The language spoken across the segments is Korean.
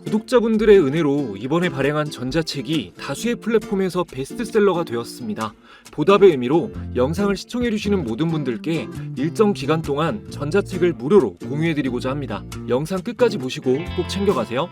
구독자분들의 은혜로 이번에 발행한 전자책이 다수의 플랫폼에서 베스트셀러가 되었습니다. 보답의 의미로 영상을 시청해주시는 모든 분들께 일정 기간 동안 전자책을 무료로 공유해드리고자 합니다. 영상 끝까지 보시고 꼭 챙겨가세요.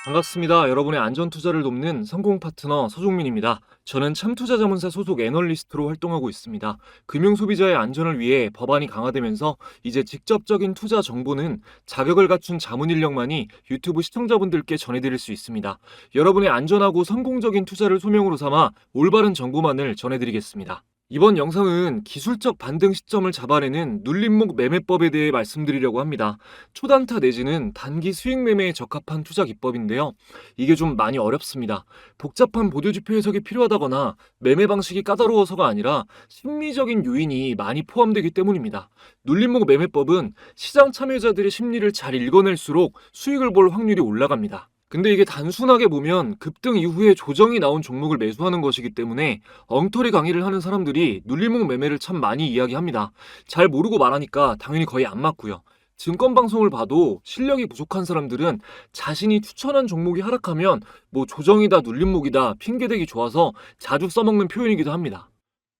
반갑습니다. 여러분의 안전투자를 돕는 성공 파트너 서종민입니다. 저는 참투자자문사 소속 애널리스트로 활동하고 있습니다. 금융소비자의 안전을 위해 법안이 강화되면서 이제 직접적인 투자 정보는 자격을 갖춘 자문인력만이 유튜브 시청자분들께 전해드릴 수 있습니다. 여러분의 안전하고 성공적인 투자를 소명으로 삼아 올바른 정보만을 전해드리겠습니다. 이번 영상은 기술적 반등 시점을 잡아내는 눌림목 매매법에 대해 말씀드리려고 합니다. 초단타 내지는 단기 수익 매매에 적합한 투자 기법인데요. 이게 좀 많이 어렵습니다. 복잡한 보도지표 해석이 필요하다거나 매매 방식이 까다로워서가 아니라 심리적인 요인이 많이 포함되기 때문입니다. 눌림목 매매법은 시장 참여자들의 심리를 잘 읽어낼수록 수익을 볼 확률이 올라갑니다. 근데 이게 단순하게 보면 급등 이후에 조정이 나온 종목을 매수하는 것이기 때문에 엉터리 강의를 하는 사람들이 눌림목 매매를 참 많이 이야기합니다. 잘 모르고 말하니까 당연히 거의 안 맞고요. 증권 방송을 봐도 실력이 부족한 사람들은 자신이 추천한 종목이 하락하면 뭐 조정이다 눌림목이다 핑계대기 좋아서 자주 써먹는 표현이기도 합니다.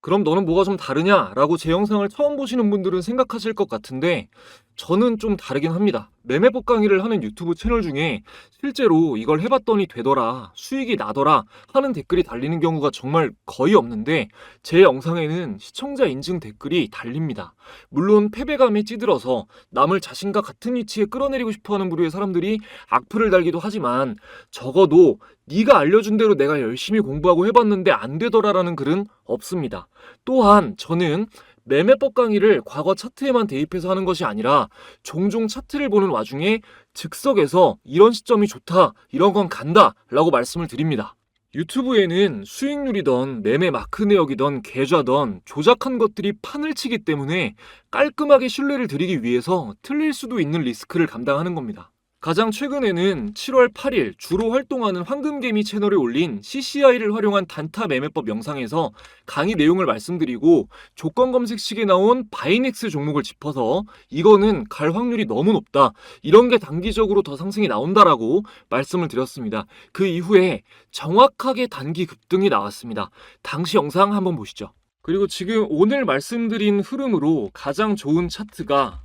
그럼 너는 뭐가 좀 다르냐? 라고 제 영상을 처음 보시는 분들은 생각하실 것 같은데 저는 좀 다르긴 합니다. 매매법 강의를 하는 유튜브 채널 중에 실제로 이걸 해봤더니 되더라, 수익이 나더라 하는 댓글이 달리는 경우가 정말 거의 없는데 제 영상에는 시청자 인증 댓글이 달립니다. 물론 패배감에 찌들어서 남을 자신과 같은 위치에 끌어내리고 싶어하는 부류의 사람들이 악플을 달기도 하지만 적어도 네가 알려준 대로 내가 열심히 공부하고 해봤는데 안 되더라라는 글은 없습니다. 또한 저는 매매법 강의를 과거 차트에만 대입해서 하는 것이 아니라 종종 차트를 보는 와중에 즉석에서 이런 시점이 좋다, 이런 건 간다 라고 말씀을 드립니다. 유튜브에는 수익률이던 매매 마크 내역이던 계좌던 조작한 것들이 판을 치기 때문에 깔끔하게 신뢰를 드리기 위해서 틀릴 수도 있는 리스크를 감당하는 겁니다. 가장 최근에는 7월 8일 주로 활동하는 황금개미 채널에 올린 CCI를 활용한 단타 매매법 영상에서 강의 내용을 말씀드리고 조건 검색식에 나온 바이넥스 종목을 짚어서 이거는 갈 확률이 너무 높다, 이런 게 단기적으로 더 상승이 나온다라고 말씀을 드렸습니다. 그 이후에 정확하게 단기 급등이 나왔습니다. 당시 영상 한번 보시죠. 그리고 지금 오늘 말씀드린 흐름으로 가장 좋은 차트가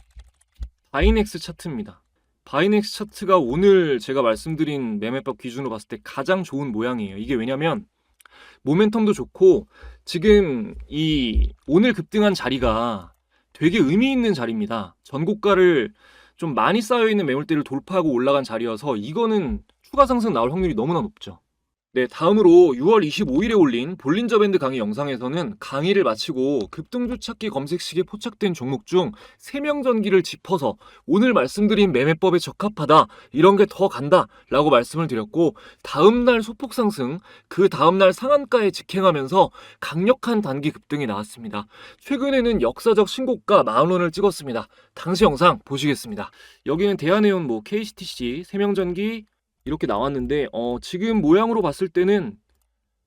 바이넥스 차트입니다. 바이넥스 차트가 오늘 제가 말씀드린 매매법 기준으로 봤을 때 가장 좋은 모양이에요. 이게 왜냐면 모멘텀도 좋고 지금 이 오늘 급등한 자리가 되게 의미 있는 자리입니다. 전고가를 좀 많이 쌓여있는 매물대를 돌파하고 올라간 자리여서 이거는 추가 상승 나올 확률이 너무나 높죠. 네, 다음으로 6월 25일에 올린 볼린저 밴드 강의 영상에서는 강의를 마치고 급등주 찾기 검색식에 포착된 종목 중 3명 전기를 짚어서 오늘 말씀드린 매매법에 적합하다, 이런 게 더 간다 라고 말씀을 드렸고 다음날 소폭 상승, 그 다음날 상한가에 직행하면서 강력한 단기 급등이 나왔습니다. 최근에는 역사적 신고가 40,000원을 찍었습니다. 당시 영상 보시겠습니다. 여기는 대한해운 KCTC 3명 전기 이렇게 나왔는데 지금 모양으로 봤을 때는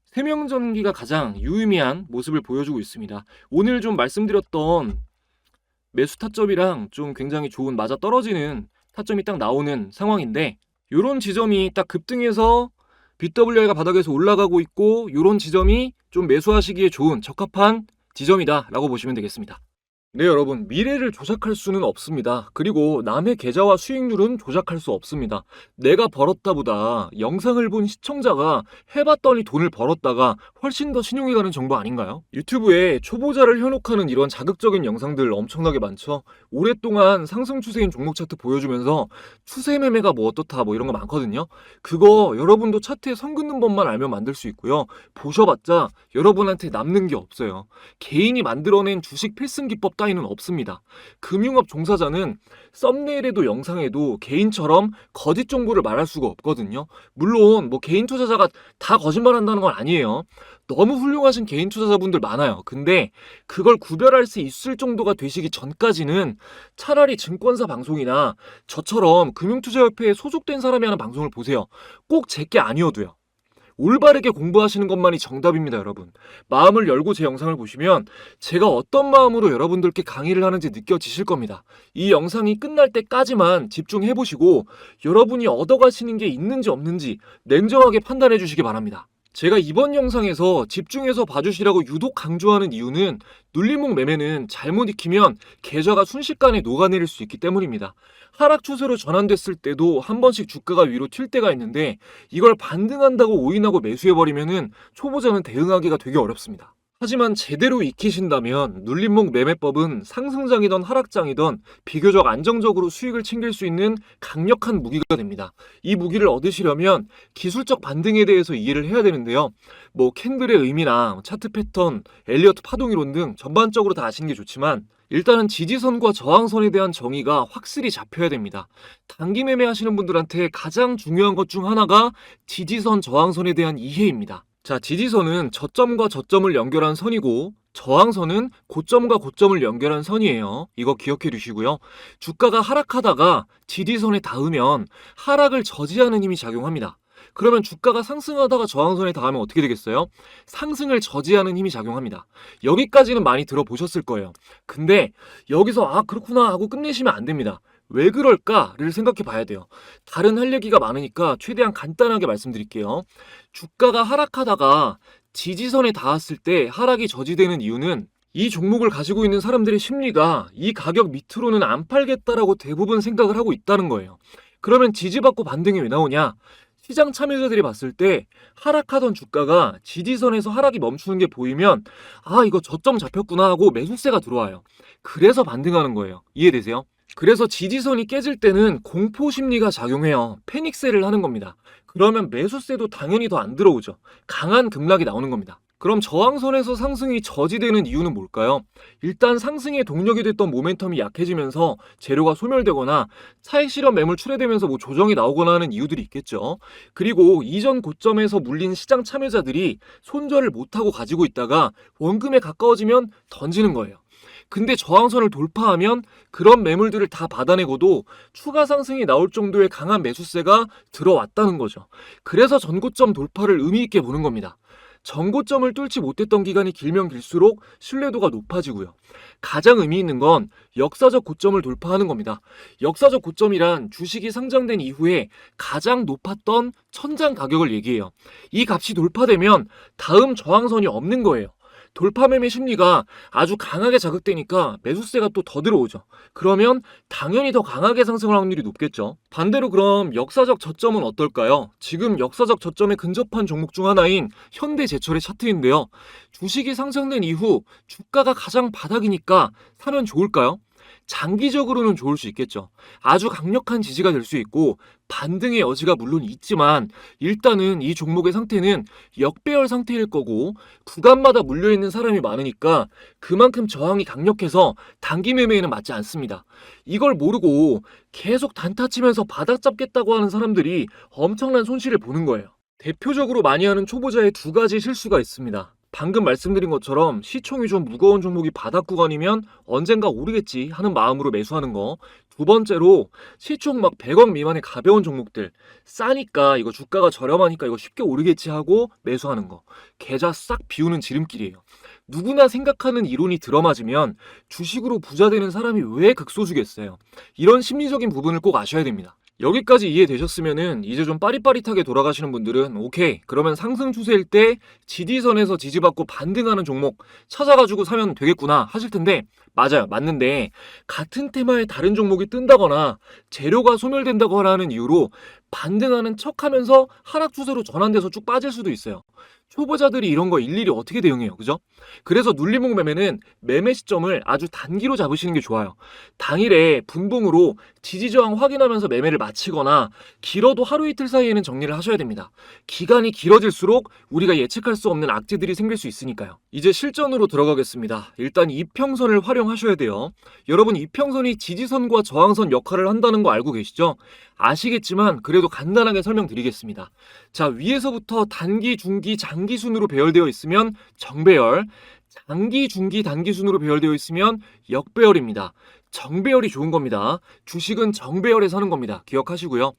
세명전기가 가장 유의미한 모습을 보여주고 있습니다. 오늘 좀 말씀드렸던 매수 타점이랑 좀 굉장히 좋은 맞아떨어지는 타점이 딱 나오는 상황인데 이런 지점이 딱 급등해서 BWI가 바닥에서 올라가고 있고 이런 지점이 좀 매수하시기에 좋은 적합한 지점이다 라고 보시면 되겠습니다. 네, 여러분, 미래를 조작할 수는 없습니다. 그리고 남의 계좌와 수익률은 조작할 수 없습니다. 내가 벌었다보다 영상을 본 시청자가 해봤더니 돈을 벌었다가 훨씬 더 신용이 가는 정보 아닌가요? 유튜브에 초보자를 현혹하는 이런 자극적인 영상들 엄청나게 많죠. 오랫동안 상승 추세인 종목 차트 보여주면서 추세 매매가 뭐 어떻다 뭐 이런 거 많거든요. 그거 여러분도 차트에 선 긋는 법만 알면 만들 수 있고요. 보셔봤자 여러분한테 남는 게 없어요. 개인이 만들어낸 주식 필승 기법 따위는 없습니다. 금융업 종사자는 썸네일에도 영상에도 개인처럼 거짓 정보를 말할 수가 없거든요. 물론 개인 투자자가 다 거짓말한다는 건 아니에요. 너무 훌륭하신 개인 투자자분들 많아요. 근데 그걸 구별할 수 있을 정도가 되시기 전까지는 차라리 증권사 방송이나 저처럼 금융투자협회에 소속된 사람이 하는 방송을 보세요. 꼭 제 게 아니어도요. 올바르게 공부하시는 것만이 정답입니다, 여러분. 마음을 열고 제 영상을 보시면 제가 어떤 마음으로 여러분들께 강의를 하는지 느껴지실 겁니다. 이 영상이 끝날 때까지만 집중해보시고 여러분이 얻어가시는 게 있는지 없는지 냉정하게 판단해 주시기 바랍니다. 제가 이번 영상에서 집중해서 봐주시라고 유독 강조하는 이유는 눌림목 매매는 잘못 익히면 계좌가 순식간에 녹아내릴 수 있기 때문입니다. 하락 추세로 전환됐을 때도 한 번씩 주가가 위로 튈 때가 있는데 이걸 반등한다고 오인하고 매수해버리면은 초보자는 대응하기가 되게 어렵습니다. 하지만 제대로 익히신다면 눌림목 매매법은 상승장이든 하락장이든 비교적 안정적으로 수익을 챙길 수 있는 강력한 무기가 됩니다. 이 무기를 얻으시려면 기술적 반등에 대해서 이해를 해야 되는데요. 캔들의 의미나 차트 패턴, 엘리어트 파동이론 등 전반적으로 다 아시는 게 좋지만 일단은 지지선과 저항선에 대한 정의가 확실히 잡혀야 됩니다. 단기 매매 하시는 분들한테 가장 중요한 것 중 하나가 지지선, 저항선에 대한 이해입니다. 자, 지지선은 저점과 저점을 연결한 선이고 저항선은 고점과 고점을 연결한 선이에요. 이거 기억해 두시고요. 주가가 하락하다가 지지선에 닿으면 하락을 저지하는 힘이 작용합니다. 그러면 주가가 상승하다가 저항선에 닿으면 어떻게 되겠어요? 상승을 저지하는 힘이 작용합니다. 여기까지는 많이 들어보셨을 거예요. 근데 여기서 그렇구나 하고 끝내시면 안 됩니다. 왜 그럴까를 생각해 봐야 돼요. 다른 할 얘기가 많으니까 최대한 간단하게 말씀드릴게요. 주가가 하락하다가 지지선에 닿았을 때 하락이 저지되는 이유는 이 종목을 가지고 있는 사람들의 심리가 이 가격 밑으로는 안 팔겠다라고 대부분 생각을 하고 있다는 거예요. 그러면 지지받고 반등이 왜 나오냐? 시장 참여자들이 봤을 때 하락하던 주가가 지지선에서 하락이 멈추는 게 보이면 이거 저점 잡혔구나 하고 매수세가 들어와요. 그래서 반등하는 거예요. 이해되세요? 그래서 지지선이 깨질 때는 공포 심리가 작용해요. 패닉셀을 하는 겁니다. 그러면 매수세도 당연히 더 안 들어오죠. 강한 급락이 나오는 겁니다. 그럼 저항선에서 상승이 저지되는 이유는 뭘까요? 일단 상승의 동력이 됐던 모멘텀이 약해지면서 재료가 소멸되거나 차익 실현 매물 출회되면서 조정이 나오거나 하는 이유들이 있겠죠. 그리고 이전 고점에서 물린 시장 참여자들이 손절을 못하고 가지고 있다가 원금에 가까워지면 던지는 거예요. 근데 저항선을 돌파하면 그런 매물들을 다 받아내고도 추가 상승이 나올 정도의 강한 매수세가 들어왔다는 거죠. 그래서 전고점 돌파를 의미 있게 보는 겁니다. 전고점을 뚫지 못했던 기간이 길면 길수록 신뢰도가 높아지고요. 가장 의미 있는 건 역사적 고점을 돌파하는 겁니다. 역사적 고점이란 주식이 상장된 이후에 가장 높았던 천장 가격을 얘기해요. 이 값이 돌파되면 다음 저항선이 없는 거예요. 돌파 매매 심리가 아주 강하게 자극되니까 매수세가 또 더 들어오죠. 그러면 당연히 더 강하게 상승할 확률이 높겠죠. 반대로 그럼 역사적 저점은 어떨까요? 지금 역사적 저점에 근접한 종목 중 하나인 현대제철의 차트인데요. 주식이 상장된 이후 주가가 가장 바닥이니까 사면 좋을까요? 장기적으로는 좋을 수 있겠죠. 아주 강력한 지지가 될 수 있고 반등의 여지가 물론 있지만 일단은 이 종목의 상태는 역배열 상태일 거고 구간마다 물려있는 사람이 많으니까 그만큼 저항이 강력해서 단기 매매에는 맞지 않습니다. 이걸 모르고 계속 단타 치면서 바닥 잡겠다고 하는 사람들이 엄청난 손실을 보는 거예요. 대표적으로 많이 하는 초보자의 두 가지 실수가 있습니다. 방금 말씀드린 것처럼 시총이 좀 무거운 종목이 바닥 구간이면 언젠가 오르겠지 하는 마음으로 매수하는 거. 두 번째로 시총 100억 미만의 가벼운 종목들 싸니까 이거 주가가 저렴하니까 이거 쉽게 오르겠지 하고 매수하는 거. 계좌 싹 비우는 지름길이에요. 누구나 생각하는 이론이 들어맞으면 주식으로 부자 되는 사람이 왜 극소수겠어요. 이런 심리적인 부분을 꼭 아셔야 됩니다. 여기까지 이해되셨으면은 이제 좀 빠릿빠릿하게 돌아가시는 분들은 오케이, 그러면 상승 추세일 때 지지선에서 지지받고 반등하는 종목 찾아가지고 사면 되겠구나 하실 텐데 맞아요, 맞는데 같은 테마의 다른 종목이 뜬다거나 재료가 소멸된다거나 하는 이유로 반등하는 척하면서 하락 추세로 전환돼서 쭉 빠질 수도 있어요. 초보자들이 이런 거 일일이 어떻게 대응해요, 그죠? 그래서 눌림목 매매는 매매 시점을 아주 단기로 잡으시는 게 좋아요. 당일에 분봉으로 지지저항 확인하면서 매매를 마치거나 길어도 하루 이틀 사이에는 정리를 하셔야 됩니다. 기간이 길어질수록 우리가 예측할 수 없는 악재들이 생길 수 있으니까요. 이제 실전으로 들어가겠습니다. 일단 이평선을 활용하셔야 돼요. 여러분, 이평선이 지지선과 저항선 역할을 한다는 거 알고 계시죠? 아시겠지만 그래도 간단하게 설명드리겠습니다. 자, 위에서부터 단기, 중기, 장기 순으로 배열되어 있으면 정배열, 장기, 중기, 단기 순으로 배열되어 있으면 역배열입니다. 정배열이 좋은 겁니다. 주식은 정배열에 서는 겁니다. 기억하시고요.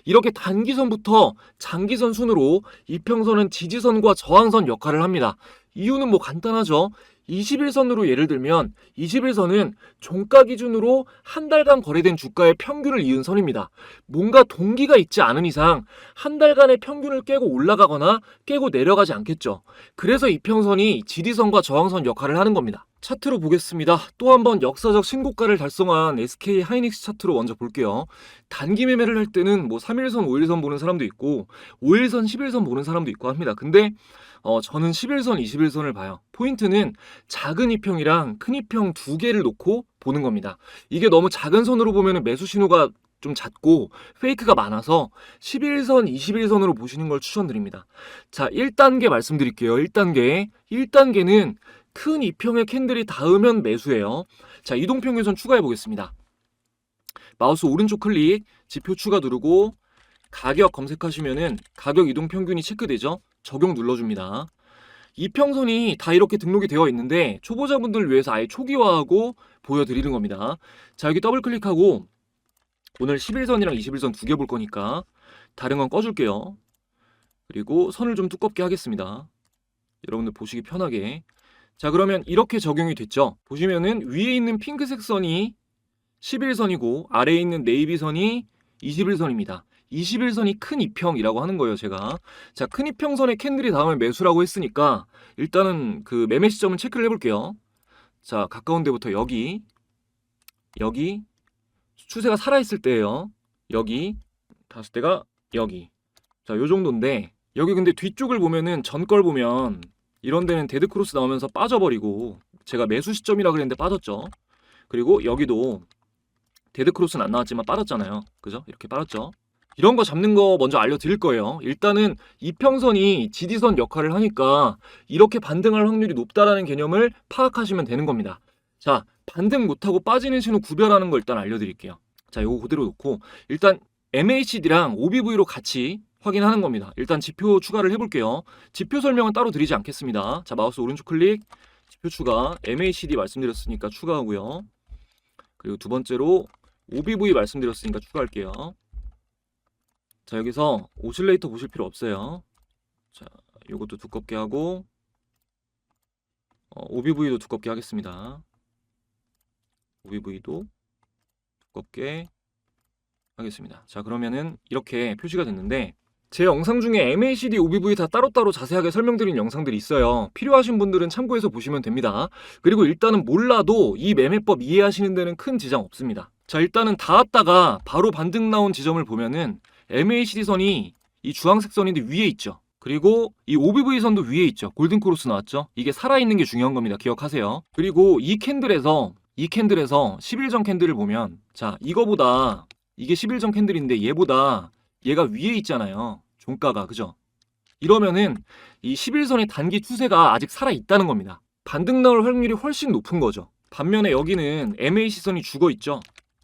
이렇게 단기선부터 장기선 순으로 이평선은 지지선과 저항선 역할을 합니다. 이유는 뭐 간단하죠. 21선으로 예를 들면 21선은 종가 기준으로 한 달간 거래된 주가의 평균을 이은 선입니다. 뭔가 동기가 있지 않은 이상 한 달간의 평균을 깨고 올라가거나 깨고 내려가지 않겠죠. 그래서 이평선이 지지선과 저항선 역할을 하는 겁니다. 차트로 보겠습니다. 또 한 번 역사적 신고가를 달성한 SK 하이닉스 차트로 먼저 볼게요. 단기 매매를 할 때는 뭐 3일선, 5일선 보는 사람도 있고 5일선, 10일선 보는 사람도 있고 합니다. 근데 저는 11선, 21선을 봐요. 포인트는 작은 이평이랑 큰 이평 두 개를 놓고 보는 겁니다. 이게 너무 작은 선으로 보면 매수 신호가 좀 잦고 페이크가 많아서 11선, 21선으로 보시는 걸 추천드립니다. 자, 1단계 말씀드릴게요. 1단계는 큰 이평의 캔들이 닿으면 매수예요. 자, 이동평균선 추가해 보겠습니다. 마우스 오른쪽 클릭, 지표 추가 누르고 가격 검색하시면은 가격 이동평균이 체크되죠? 적용 눌러줍니다. 이평선이 다 이렇게 등록이 되어 있는데 초보자분들을 위해서 아예 초기화하고 보여드리는 겁니다. 자, 여기 더블 클릭하고 오늘 11선이랑 21선 두 개 볼 거니까 다른 건 꺼줄게요. 그리고 선을 좀 두껍게 하겠습니다. 여러분들 보시기 편하게. 자, 그러면 이렇게 적용이 됐죠. 보시면은 위에 있는 핑크색 선이 11선이고 아래에 있는 네이비선이 21선입니다. 21선이 큰 이평이라고 하는 거예요, 제가. 자, 큰 이평선에 캔들이 닿으면 매수라고 했으니까 일단은 그 매매 시점을 체크를 해볼게요. 자, 가까운 데부터 여기 추세가 살아있을 때예요. 여기 다섯 대가 여기. 자, 요 정도인데 여기 근데 뒤쪽을 보면은 전 걸 보면 이런 데는 데드크로스 나오면서 빠져버리고 제가 매수 시점이라 그랬는데 빠졌죠. 그리고 여기도 데드크로스는 안 나왔지만 빠졌잖아요. 그죠? 이렇게 빠졌죠. 이런 거 잡는 거 먼저 알려드릴 거예요. 일단은 이평선이 지지선 역할을 하니까 이렇게 반등할 확률이 높다라는 개념을 파악하시면 되는 겁니다. 자, 반등 못하고 빠지는 신호 구별하는 거 일단 알려드릴게요. 자, 요거 그대로 놓고 일단 MACD랑 OBV로 같이 확인하는 겁니다. 일단 지표 추가를 해볼게요. 지표 설명은 따로 드리지 않겠습니다. 자, 마우스 오른쪽 클릭, 지표 추가, MACD 말씀드렸으니까 추가하고요. 그리고 두 번째로 OBV 말씀드렸으니까 추가할게요. 자, 여기서 오실레이터 보실 필요 없어요. 자, 요것도 두껍게 하고 OBV도 두껍게 하겠습니다. OBV도 두껍게 하겠습니다. 자, 그러면은 이렇게 표시가 됐는데 제 영상 중에 MACD, OBV 다 따로따로 자세하게 설명드린 영상들이 있어요. 필요하신 분들은 참고해서 보시면 됩니다. 그리고 일단은 몰라도 이 매매법 이해하시는 데는 큰 지장 없습니다. 자, 일단은 닿았다가 바로 반등 나온 지점을 보면은 MACD 선이 이 주황색 선인데 위에 있죠. 그리고 이 OBV 선도 위에 있죠. 골든크로스 나왔죠. 이게 살아있는 게 중요한 겁니다. 기억하세요. 그리고 이 캔들에서 10일전 캔들을 보면 자, 이거보다 이게 10일전 캔들인데 얘가 위에 있잖아요. 종가가. 그죠? 이러면은 이 11선의 단기 추세가 아직 살아있다는 겁니다. 반등 나올 확률이 훨씬 높은 거죠. 반면에 여기는 MAC선이 죽어있죠.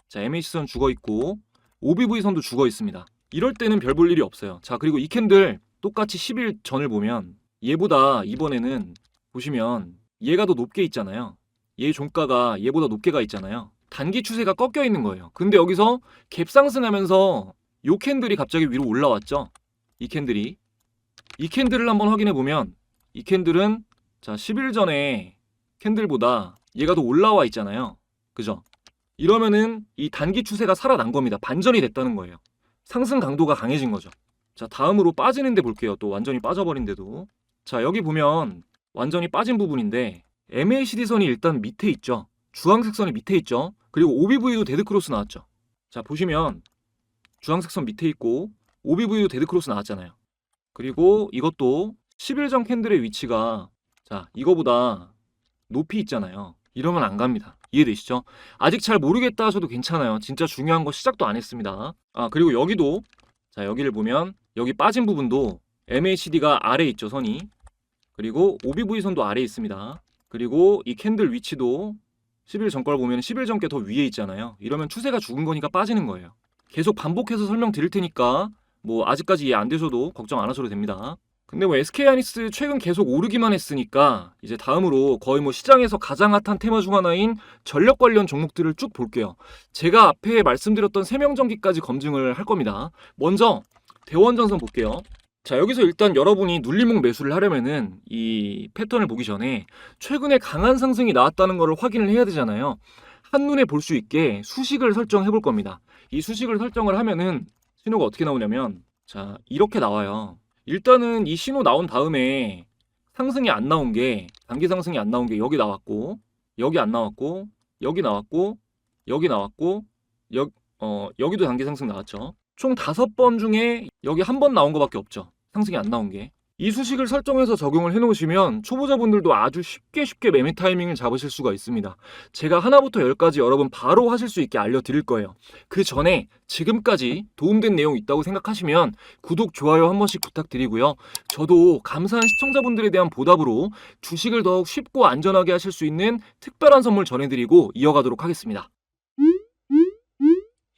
자, MAC선 죽어있고 OBV선도 죽어있습니다. 이럴 때는 별 볼 일이 없어요. 자, 그리고 이 캔들 똑같이 10일 전을 보면 얘보다 이번에는 보시면 얘가 더 높게 있잖아요. 얘 종가가 얘보다 높게 가 있잖아요. 단기 추세가 꺾여 있는 거예요. 근데 여기서 갭 상승하면서 요 캔들이 갑자기 위로 올라왔죠. 이 캔들을 한번 확인해 보면 이 캔들은 자, 10일 전에 캔들보다 얘가 더 올라와 있잖아요. 그죠? 이러면은 이 단기 추세가 살아난 겁니다. 반전이 됐다는 거예요. 상승 강도가 강해진 거죠. 자, 다음으로 빠지는 데 볼게요. 또 완전히 빠져버린데도. 자, 여기 보면 완전히 빠진 부분인데 MACD 선이 일단 밑에 있죠. 주황색 선이 밑에 있죠. 그리고 OBV도 데드크로스 나왔죠. 자, 보시면 주황색 선 밑에 있고 OBV도 데드크로스 나왔잖아요. 그리고 이것도 10일전 캔들의 위치가 자, 이거보다 높이 있잖아요. 이러면 안 갑니다. 이해되시죠? 아직 잘 모르겠다 하셔도 괜찮아요. 진짜 중요한 거 시작도 안 했습니다. 아, 그리고 여기도 자, 여기를 보면 여기 빠진 부분도 MACD가 아래에 있죠, 선이. 그리고 OBV 선도 아래에 있습니다. 그리고 이 캔들 위치도 10일 전 걸 보면 10일 전 게 더 위에 있잖아요. 이러면 추세가 죽은 거니까 빠지는 거예요. 계속 반복해서 설명드릴 테니까 뭐 아직까지 이해 안 되셔도 걱정 안 하셔도 됩니다. 근데 뭐 SK하이닉스 최근 계속 오르기만 했으니까 이제 다음으로 거의 뭐 시장에서 가장 핫한 테마 중 하나인 전력 관련 종목들을 쭉 볼게요. 제가 앞에 말씀드렸던 세명전기까지 검증을 할 겁니다. 먼저 대원전선 볼게요. 자, 여기서 일단 여러분이 눌림목 매수를 하려면은 이 패턴을 보기 전에 최근에 강한 상승이 나왔다는 것을 확인을 해야 되잖아요. 한눈에 볼 수 있게 수식을 설정해 볼 겁니다. 이 수식을 설정을 하면은 신호가 어떻게 나오냐면, 자, 이렇게 나와요. 일단은 이 신호 나온 다음에 상승이 안 나온 게, 단기 상승이 안 나온 게 여기 나왔고, 여기 안 나왔고, 여기 나왔고, 여기 나왔고, 여기도 단기 상승 나왔죠. 총 5번 중에 여기 한 번 나온 거밖에 없죠. 상승이 안 나온 게. 이 수식을 설정해서 적용을 해놓으시면 초보자분들도 아주 쉽게 매매 타이밍을 잡으실 수가 있습니다. 제가 하나부터 10까지 여러분 바로 하실 수 있게 알려드릴 거예요. 그 전에 지금까지 도움된 내용 있다고 생각하시면 구독, 좋아요 한 번씩 부탁드리고요. 저도 감사한 시청자분들에 대한 보답으로 주식을 더욱 쉽고 안전하게 하실 수 있는 특별한 선물 전해드리고 이어가도록 하겠습니다.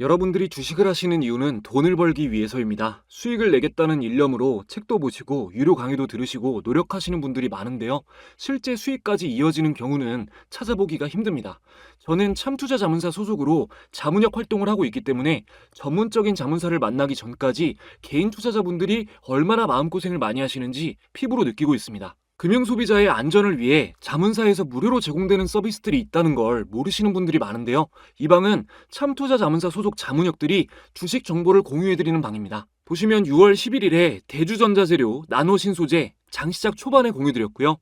여러분들이 주식을 하시는 이유는 돈을 벌기 위해서입니다. 수익을 내겠다는 일념으로 책도 보시고 유료 강의도 들으시고 노력하시는 분들이 많은데요. 실제 수익까지 이어지는 경우는 찾아보기가 힘듭니다. 저는 참투자자문사 소속으로 자문역 활동을 하고 있기 때문에 전문적인 자문사를 만나기 전까지 개인 투자자분들이 얼마나 마음고생을 많이 하시는지 피부로 느끼고 있습니다. 금융소비자의 안전을 위해 자문사에서 무료로 제공되는 서비스들이 있다는 걸 모르시는 분들이 많은데요. 이 방은 참투자자문사 소속 자문역들이 주식 정보를 공유해드리는 방입니다. 보시면 6월 11일에 대주전자재료, 나노신소재 장시작 초반에 공유드렸고요.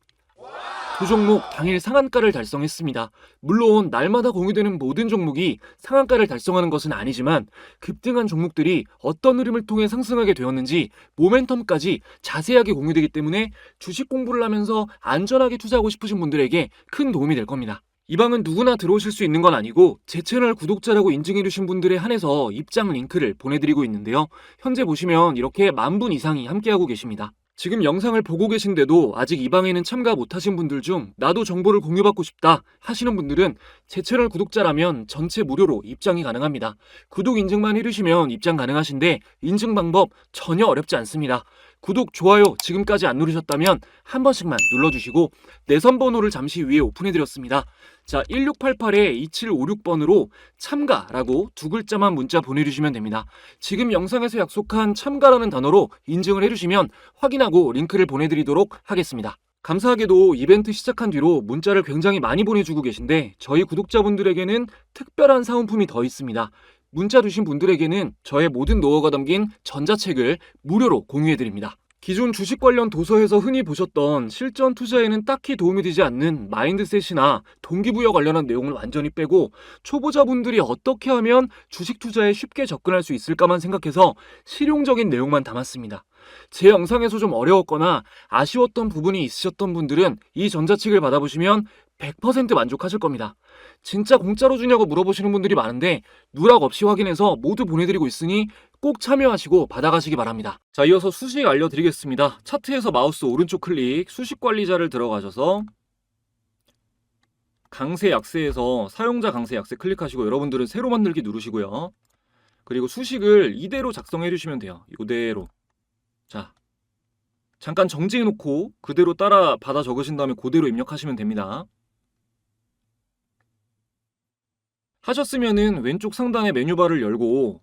두 종목 당일 상한가를 달성했습니다. 물론 날마다 공유되는 모든 종목이 상한가를 달성하는 것은 아니지만 급등한 종목들이 어떤 흐름을 통해 상승하게 되었는지 모멘텀까지 자세하게 공유되기 때문에 주식 공부를 하면서 안전하게 투자하고 싶으신 분들에게 큰 도움이 될 겁니다. 이 방은 누구나 들어오실 수 있는 건 아니고 제 채널 구독자라고 인증해주신 분들에 한해서 입장 링크를 보내드리고 있는데요. 현재 보시면 이렇게 10,000분 이상이 함께하고 계십니다. 지금 영상을 보고 계신데도 아직 이 방에는 참가 못하신 분들 중 나도 정보를 공유받고 싶다 하시는 분들은 제 채널 구독자라면 전체 무료로 입장이 가능합니다. 구독 인증만 해주시면 입장 가능하신데 인증 방법 전혀 어렵지 않습니다. 구독, 좋아요 지금까지 안 누르셨다면 한 번씩만 눌러주시고 내선 번호를 잠시 위에 오픈해드렸습니다. 자, 1688-2756번으로 참가라고 두 글자만 문자 보내주시면 됩니다. 지금 영상에서 약속한 참가라는 단어로 인증을 해주시면 확인하고 링크를 보내드리도록 하겠습니다. 감사하게도 이벤트 시작한 뒤로 문자를 굉장히 많이 보내주고 계신데 저희 구독자분들에게는 특별한 사은품이 더 있습니다. 문자 주신 분들에게는 저의 모든 노하우가 담긴 전자책을 무료로 공유해드립니다. 기존 주식 관련 도서에서 흔히 보셨던 실전 투자에는 딱히 도움이 되지 않는 마인드셋이나 동기부여 관련한 내용을 완전히 빼고 초보자분들이 어떻게 하면 주식 투자에 쉽게 접근할 수 있을까만 생각해서 실용적인 내용만 담았습니다. 제 영상에서 좀 어려웠거나 아쉬웠던 부분이 있으셨던 분들은 이 전자책을 받아보시면 100% 만족하실 겁니다. 진짜 공짜로 주냐고 물어보시는 분들이 많은데 누락 없이 확인해서 모두 보내드리고 있으니 꼭 참여하시고 받아가시기 바랍니다. 자, 이어서 수식 알려드리겠습니다. 차트에서 마우스 오른쪽 클릭, 수식 관리자를 들어가셔서 강세 약세에서 사용자 강세 약세 클릭하시고 여러분들은 새로 만들기 누르시고요. 그리고 수식을 이대로 작성해 주시면 돼요. 이대로. 자, 잠깐 정지해 놓고 그대로 따라 받아 적으신 다음에 그대로 입력하시면 됩니다. 하셨으면은 왼쪽 상단에 메뉴바를 열고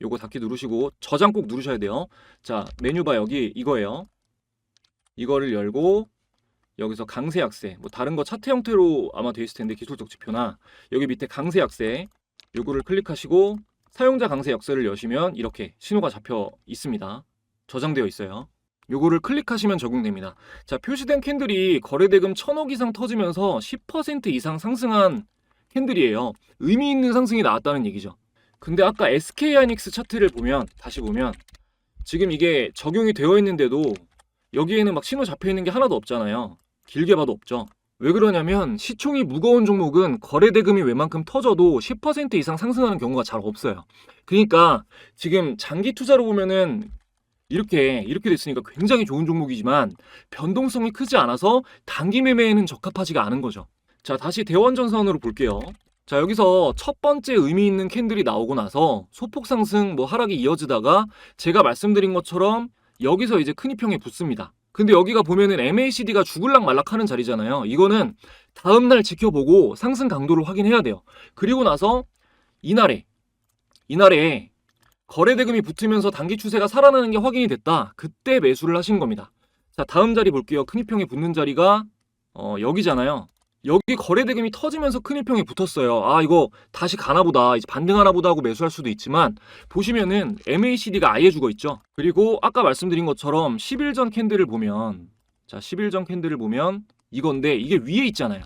요거 닫기 누르시고 저장 꼭 누르셔야 돼요. 자, 메뉴바 여기 이거예요. 이거를 열고 여기서 강세 약세, 뭐 다른 거 차트 형태로 아마 되어 있을 텐데 기술적 지표나 여기 밑에 강세 약세 요거를 클릭하시고 사용자 강세 약세를 여시면 이렇게 신호가 잡혀 있습니다. 저장되어 있어요. 요거를 클릭하시면 적용됩니다. 자, 표시된 캔들이 거래대금 1,000억 이상 터지면서 10% 이상 상승한 캔들이에요. 의미 있는 상승이 나왔다는 얘기죠. 근데 아까 SK하이닉스 차트를 보면 다시 보면 지금 이게 적용이 되어 있는데도 여기에는 막 신호 잡혀 있는 게 하나도 없잖아요. 길게 봐도 없죠. 왜 그러냐면 시총이 무거운 종목은 거래대금이 웬만큼 터져도 10% 이상 상승하는 경우가 잘 없어요. 그러니까 지금 장기 투자로 보면은 이렇게 됐으니까 굉장히 좋은 종목이지만 변동성이 크지 않아서 단기 매매에는 적합하지가 않은 거죠. 자, 다시 대원전선으로 볼게요. 자, 여기서 첫 번째 의미 있는 캔들이 나오고 나서 소폭 상승 하락이 이어지다가 제가 말씀드린 것처럼 여기서 이제 큰 이평이 붙습니다. 근데 여기가 보면은 MACD가 죽을락 말락하는 자리잖아요. 이거는 다음날 지켜보고 상승 강도를 확인해야 돼요. 그리고 나서 이날에 거래 대금이 붙으면서 단기 추세가 살아나는 게 확인이 됐다. 그때 매수를 하신 겁니다. 자, 다음 자리 볼게요. 큰이평에 붙는 자리가 여기잖아요. 여기 거래 대금이 터지면서 큰이평에 붙었어요. 아, 이거 다시 가나보다, 이제 반등하나보다 하고 매수할 수도 있지만 보시면은 MACD가 아예 죽어 있죠. 그리고 아까 말씀드린 것처럼 10일 전 캔들을 보면, 자, 10일 전 캔들을 보면 이건데 이게 위에 있잖아요.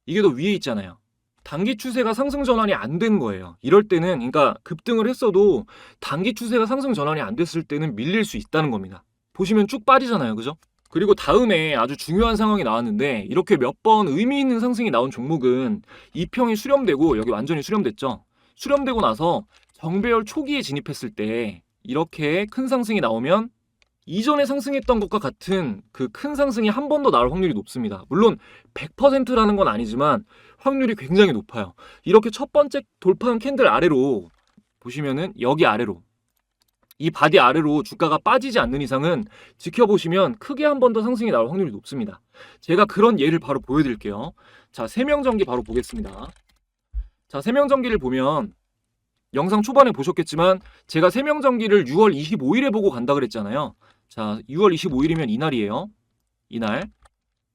이게 더 위에 있잖아요. 단기 추세가 상승 전환이 안 된 거예요. 이럴 때는, 그러니까 급등을 했어도 단기 추세가 상승 전환이 안 됐을 때는 밀릴 수 있다는 겁니다. 보시면 쭉 빠지잖아요. 그죠? 그리고 다음에 아주 중요한 상황이 나왔는데, 이렇게 몇 번 의미 있는 상승이 나온 종목은 이평이 수렴되고, 여기 완전히 수렴됐죠. 수렴되고 나서 정배열 초기에 진입했을 때 이렇게 큰 상승이 나오면 이전에 상승했던 것과 같은 그 큰 상승이 한 번 더 나올 확률이 높습니다. 물론 100%라는 건 아니지만 확률이 굉장히 높아요. 이렇게 첫 번째 돌파한 캔들 아래로 보시면은, 여기 아래로, 이 바디 아래로 주가가 빠지지 않는 이상은 지켜보시면 크게 한 번 더 상승이 나올 확률이 높습니다. 제가 그런 예를 바로 보여드릴게요. 자, 세명전기 바로 보겠습니다. 자, 세명전기를 보면 영상 초반에 보셨겠지만 제가 세명전기를 6월 25일에 보고 간다 그랬잖아요. 자, 6월 25일이면 이날이에요. 이날.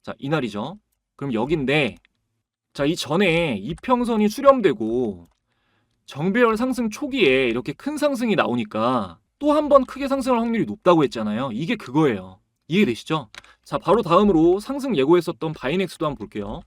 자, 이날이죠. 그럼 여긴데, 자, 이 전에 이평선이 수렴되고 정배열 상승 초기에 이렇게 큰 상승이 나오니까 또 한 번 크게 상승할 확률이 높다고 했잖아요. 이게 그거예요. 이해되시죠? 자, 바로 다음으로 상승 예고했었던 바이넥스도 한번 볼게요.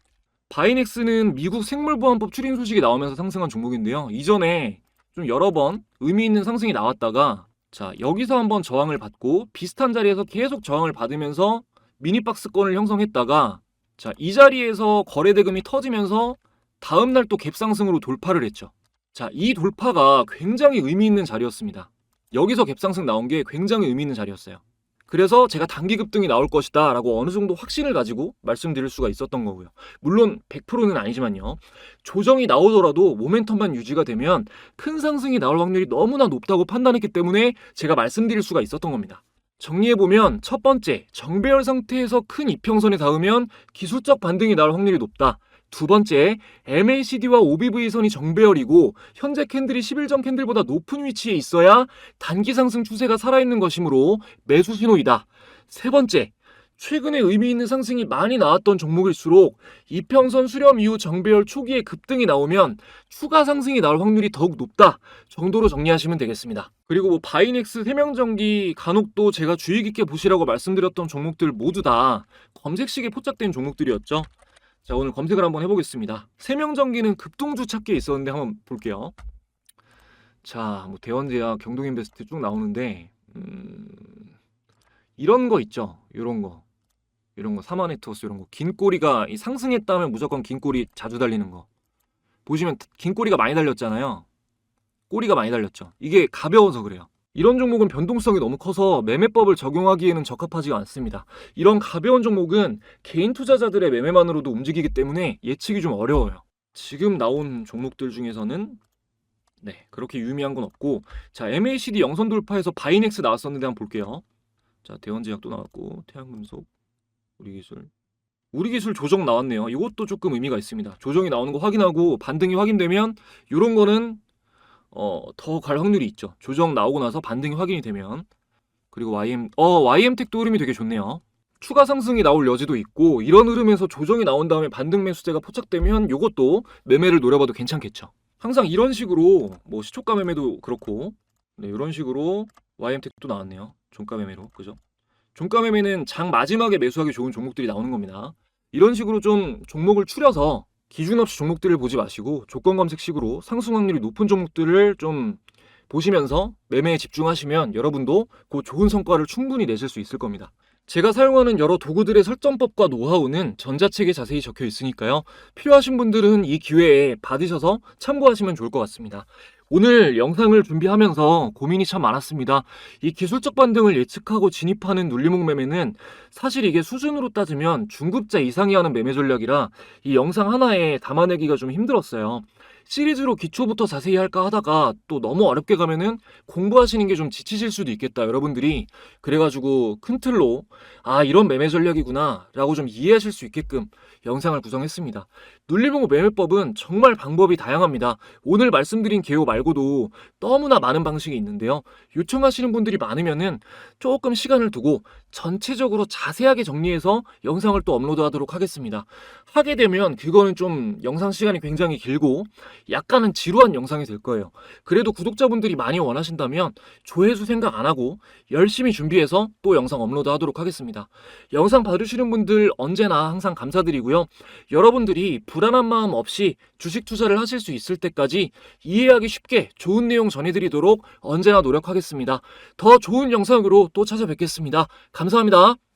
바이넥스는 미국 생물보안법 추린 소식이 나오면서 상승한 종목인데요. 이전에 좀 여러 번 의미 있는 상승이 나왔다가, 자, 여기서 한번 저항을 받고 비슷한 자리에서 계속 저항을 받으면서 미니박스권을 형성했다가, 자, 이 자리에서 거래 대금이 터지면서 다음날 또 갭상승으로 돌파를 했죠. 자, 이 돌파가 굉장히 의미 있는 자리였습니다. 여기서 갭상승 나온 게 굉장히 의미 있는 자리였어요. 그래서 제가 단기 급등이 나올 것이다 라고 어느 정도 확신을 가지고 말씀드릴 수가 있었던 거고요. 물론 100%는 아니지만요. 조정이 나오더라도 모멘텀만 유지가 되면 큰 상승이 나올 확률이 너무나 높다고 판단했기 때문에 제가 말씀드릴 수가 있었던 겁니다. 정리해보면, 첫 번째, 정배열 상태에서 큰 이평선에 닿으면 기술적 반등이 나올 확률이 높다. 두 번째, MACD와 OBV선이 정배열이고 현재 캔들이 10일 전 캔들보다 높은 위치에 있어야 단기 상승 추세가 살아있는 것이므로 매수 신호이다. 세 번째, 최근에 의미 있는 상승이 많이 나왔던 종목일수록 이평선 수렴 이후 정배열 초기에 급등이 나오면 추가 상승이 나올 확률이 더욱 높다 정도로 정리하시면 되겠습니다. 그리고 뭐 바이넥스, 세명전기, 간혹도 제가 주의 깊게 보시라고 말씀드렸던 종목들 모두 다 검색식에 포착된 종목들이었죠. 자, 오늘 검색을 한번 해보겠습니다. 세명전기는 급등주 찾기에 있었는데 한번 볼게요. 자, 뭐 대원제약, 경동인베스트 쭉 나오는데 이런 거 있죠. 이런 거 사마네트워스, 이런 거 긴 꼬리가 상승했다면 무조건 긴 꼬리 자주 달리는 거 보시면 긴 꼬리가 많이 달렸잖아요. 꼬리가 많이 달렸죠. 이게 가벼워서 그래요. 이런 종목은 변동성이 너무 커서 매매법을 적용하기에는 적합하지가 않습니다. 이런 가벼운 종목은 개인 투자자들의 매매만으로도 움직이기 때문에 예측이 좀 어려워요. 지금 나온 종목들 중에서는 그렇게 유의미한 건 없고, 자, MACD 영선 돌파해서 바이넥스 나왔었는데 한번 볼게요. 자, 대원제약도 나왔고, 태양금속, 우리기술 조정 나왔네요. 이것도 조금 의미가 있습니다. 조정이 나오는 거 확인하고 반등이 확인되면 이런 거는 더 갈 확률이 있죠. 조정 나오고 나서 반등이 확인이 되면. 그리고 YM텍도 흐름이 되게 좋네요. 추가 상승이 나올 여지도 있고, 이런 흐름에서 조정이 나온 다음에 반등 매수세가 포착되면 이것도 매매를 노려봐도 괜찮겠죠. 항상 이런 식으로 뭐 시초가 매매도 그렇고, 이런 식으로 YM텍도 나왔네요. 종가 매매로, 그죠? 종가 매매는 장 마지막에 매수하기 좋은 종목들이 나오는 겁니다. 이런 식으로 좀 종목을 추려서 기준 없이 종목들을 보지 마시고 조건 검색식으로 상승 확률이 높은 종목들을 좀 보시면서 매매에 집중하시면 여러분도 그 좋은 성과를 충분히 내실 수 있을 겁니다. 제가 사용하는 여러 도구들의 설정법과 노하우는 전자책에 자세히 적혀 있으니까요. 필요하신 분들은 이 기회에 받으셔서 참고하시면 좋을 것 같습니다. 오늘 영상을 준비하면서 고민이 참 많았습니다. 이 기술적 반등을 예측하고 진입하는 눌림목 매매는 사실 이게 수준으로 따지면 중급자 이상이 하는 매매 전략이라 이 영상 하나에 담아내기가 좀 힘들었어요. 시리즈로 기초부터 자세히 할까 하다가 또 너무 어렵게 가면은 공부하시는 게 좀 지치실 수도 있겠다, 여러분들이. 그래가지고 큰 틀로 이런 매매 전략이구나 라고 좀 이해하실 수 있게끔 영상을 구성했습니다. 눌림목 매매법은 정말 방법이 다양합니다. 오늘 말씀드린 개요 말고도 너무나 많은 방식이 있는데요. 요청하시는 분들이 많으면은 조금 시간을 두고 전체적으로 자세하게 정리해서 영상을 또 업로드하도록 하겠습니다. 하게 되면 그거는 좀 영상 시간이 굉장히 길고 약간은 지루한 영상이 될 거예요. 그래도 구독자분들이 많이 원하신다면 조회수 생각 안 하고 열심히 준비해서 또 영상 업로드하도록 하겠습니다. 영상 봐주시는 분들 언제나 항상 감사드리고요. 여러분들이 불안한 마음 없이 주식 투자를 하실 수 있을 때까지 이해하기 쉽게 좋은 내용 전해드리도록 언제나 노력하겠습니다. 더 좋은 영상으로 또 찾아뵙겠습니다. 감사합니다.